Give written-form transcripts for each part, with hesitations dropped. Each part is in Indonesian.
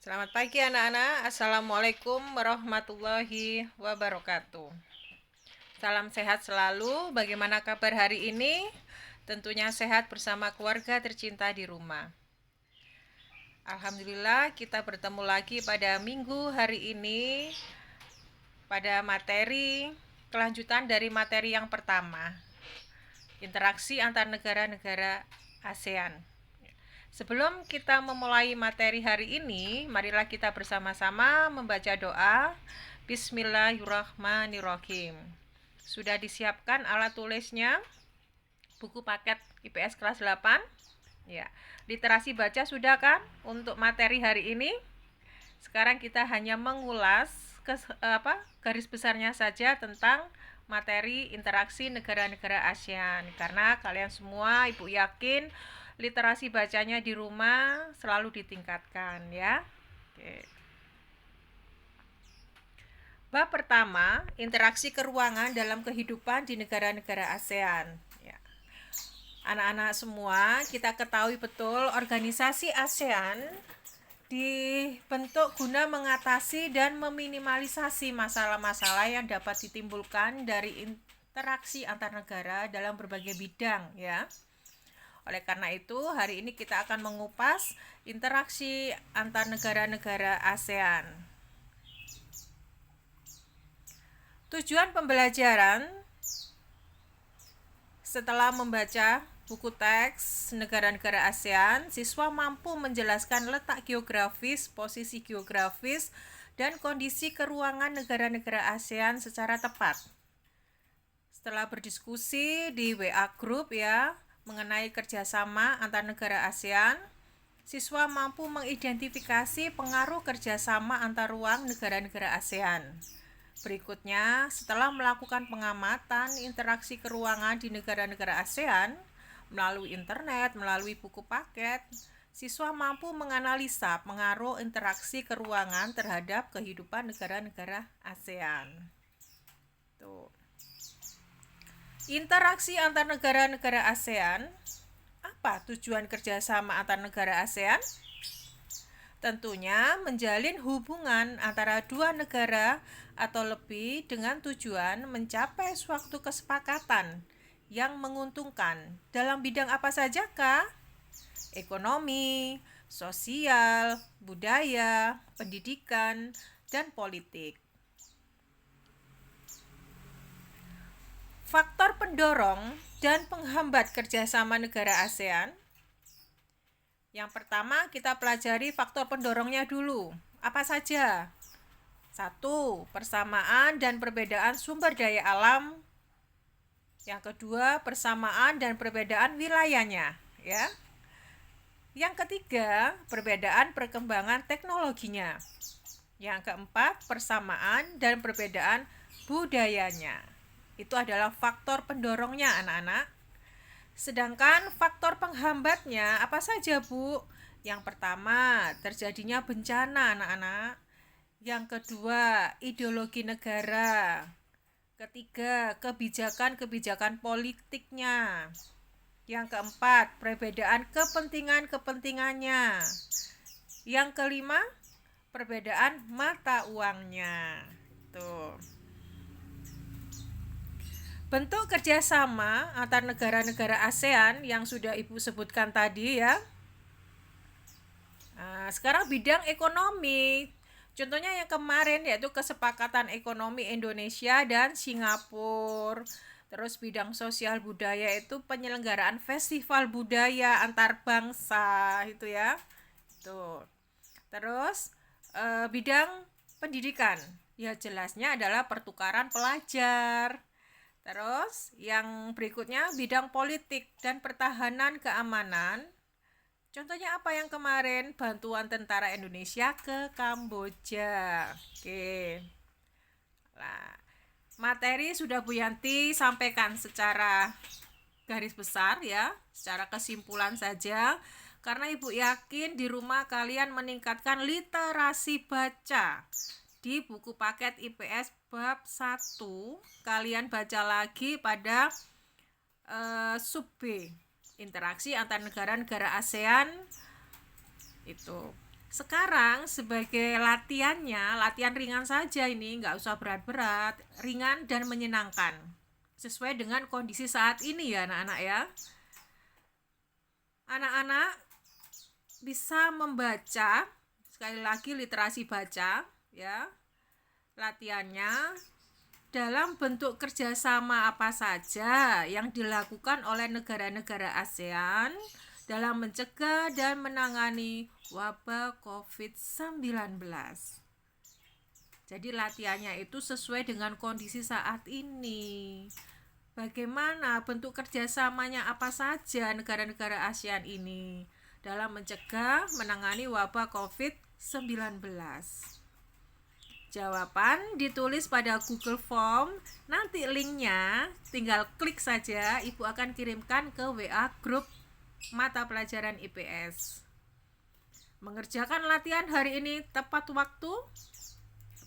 Selamat pagi anak-anak. Assalamualaikum warahmatullahi wabarakatuh. Salam sehat selalu. Bagaimana kabar hari ini? Tentunya sehat bersama keluarga tercinta di rumah. Alhamdulillah kita bertemu lagi pada minggu hari ini pada materi kelanjutan dari materi yang pertama, interaksi antar negara-negara ASEAN. Sebelum kita memulai materi hari ini, marilah kita bersama-sama membaca doa. Bismillahirrahmanirrahim. Sudah disiapkan alat tulisnya, buku paket IPS kelas 8? Ya. Literasi baca sudah kan untuk materi hari ini? Sekarang kita hanya mengulas garis besarnya saja tentang materi interaksi negara-negara ASEAN, karena kalian semua ibu yakin literasi bacanya di rumah selalu ditingkatkan ya. Oke. Bab pertama, interaksi keruangan dalam kehidupan di negara-negara ASEAN ya. Anak-anak semua, kita ketahui betul organisasi ASEAN dibentuk guna mengatasi dan meminimalisasi masalah-masalah yang dapat ditimbulkan dari interaksi antar negara dalam berbagai bidang ya. Oleh karena itu, hari ini kita akan mengupas interaksi antar negara-negara ASEAN. Tujuan pembelajaran setelah membaca buku teks negara-negara ASEAN, siswa mampu menjelaskan letak geografis, posisi geografis, dan kondisi keruangan negara-negara ASEAN secara tepat. Setelah berdiskusi di WA Group ya, mengenai kerjasama antar negara ASEAN, siswa mampu mengidentifikasi pengaruh kerjasama antar ruang negara-negara ASEAN. Berikutnya, setelah melakukan pengamatan interaksi keruangan di negara-negara ASEAN melalui internet, melalui buku paket, siswa mampu menganalisa pengaruh interaksi keruangan terhadap kehidupan negara-negara ASEAN. Tuh. Interaksi antar negara-negara ASEAN. Apa tujuan kerjasama antar negara ASEAN? Tentunya menjalin hubungan antara dua negara atau lebih dengan tujuan mencapai suatu kesepakatan yang menguntungkan dalam bidang apa saja, Kak? Ekonomi, sosial, budaya, pendidikan, dan politik. Faktor pendorong dan penghambat kerjasama negara ASEAN. Yang pertama, kita pelajari faktor pendorongnya dulu. Apa saja? 1. Persamaan dan perbedaan sumber daya alam. Yang kedua, persamaan dan perbedaan wilayahnya, ya. Yang ketiga, perbedaan perkembangan teknologinya. Yang keempat, persamaan dan perbedaan budayanya. Itu adalah faktor pendorongnya, anak-anak. Sedangkan faktor penghambatnya apa saja, Bu? Yang pertama, terjadinya bencana, anak-anak. Yang kedua, ideologi negara. Ketiga, kebijakan-kebijakan politiknya. Yang keempat, perbedaan kepentingan-kepentingannya. Yang kelima, perbedaan mata uangnya. Tuh. Bentuk kerjasama antar negara-negara ASEAN yang sudah Ibu sebutkan tadi ya. Nah, sekarang bidang ekonomi. Contohnya yang kemarin yaitu kesepakatan ekonomi Indonesia dan Singapura. Terus bidang sosial budaya itu penyelenggaraan festival budaya antar bangsa itu ya. Tuh. Terus bidang pendidikan. Ya jelasnya adalah pertukaran pelajar. Terus yang berikutnya bidang politik dan pertahanan keamanan. Contohnya apa yang kemarin? Bantuan tentara Indonesia ke Kamboja. Oke. Nah, materi sudah Bu Yanti sampaikan secara garis besar ya, secara kesimpulan saja. Karena Ibu yakin di rumah kalian meningkatkan literasi baca. Di buku paket IPS bab 1 kalian baca lagi pada sub B, interaksi antar negara-negara ASEAN itu. Sekarang sebagai latihannya, latihan ringan saja ini, nggak usah berat-berat, ringan dan menyenangkan. Sesuai dengan kondisi saat ini ya anak-anak ya. Anak-anak bisa membaca, sekali lagi literasi baca ya. Latihannya dalam bentuk kerjasama apa saja yang dilakukan oleh negara-negara ASEAN dalam mencegah dan menangani wabah COVID-19. Jadi latihannya itu sesuai dengan kondisi saat ini. Bagaimana bentuk kerjasamanya apa saja negara-negara ASEAN ini dalam mencegah menangani wabah COVID-19. Jawaban ditulis pada Google Form. Nanti linknya tinggal klik saja. Ibu akan kirimkan ke WA grup mata pelajaran IPS. Mengerjakan latihan hari ini tepat waktu.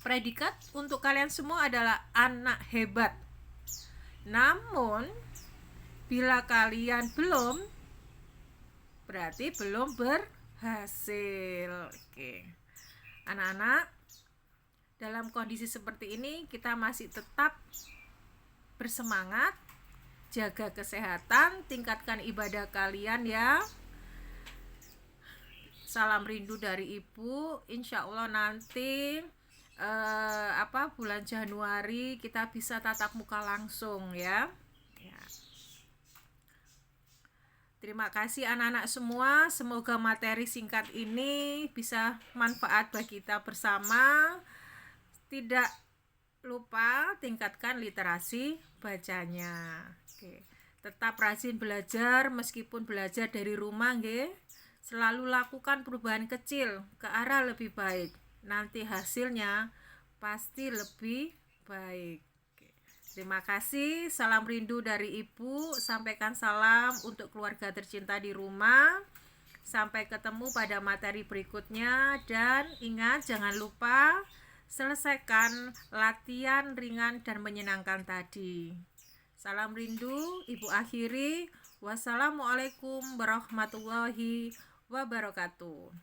Predikat untuk kalian semua adalah anak hebat. Namun bila kalian belum, berarti belum berhasil. Oke. Anak-anak, dalam kondisi seperti ini kita masih tetap bersemangat, jaga kesehatan, tingkatkan ibadah kalian ya. Salam rindu dari ibu. Insya Allah nanti bulan Januari kita bisa tatap muka langsung ya. Terima kasih anak-anak semua. Semoga materi singkat ini bisa manfaat bagi kita bersama. Tidak lupa tingkatkan literasi bacanya. Oke. Tetap rajin belajar meskipun belajar dari rumah, nggih. Selalu lakukan perubahan kecil ke arah lebih baik. Nanti hasilnya pasti lebih baik. Terima kasih, salam rindu dari Ibu. Sampaikan salam untuk keluarga tercinta di rumah. Sampai ketemu pada materi berikutnya. Dan ingat, jangan lupa selesaikan latihan ringan dan menyenangkan tadi. Salam rindu, Ibu akhiri. Wassalamualaikum warahmatullahi wabarakatuh.